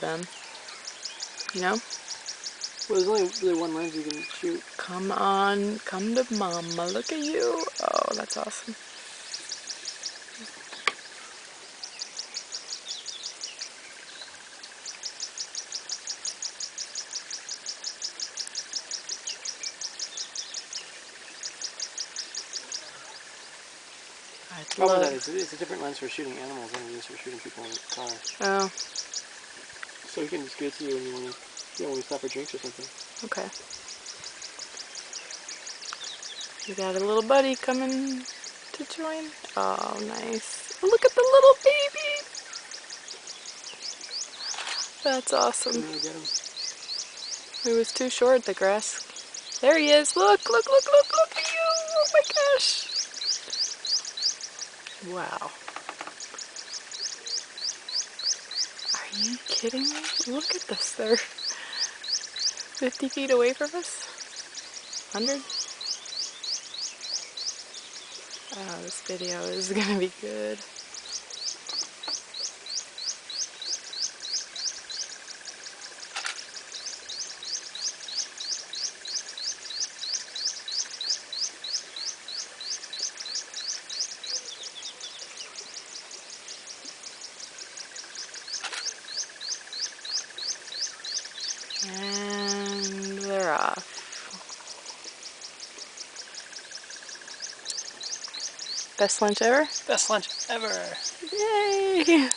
them. You know? Well, there's only really one lens you can shoot. Come on, come to mama. Look at you. Oh, that's awesome. Problem with that is it's a different lens for shooting animals than it is for shooting people in the car. Oh. So you can just give it to you when you want to, when we stop for drinks or something. Okay. You got a little buddy coming to join? Oh, nice. Look at the little baby! That's awesome. Get him. It was too short, the grass. There he is. Look, look, look, look, look at you! Oh my gosh! Wow. Are you kidding me? Look at this. They're 50 feet away from us? 100? Oh, this video is gonna be good. And they're off. Best lunch ever? Best lunch ever! Yay!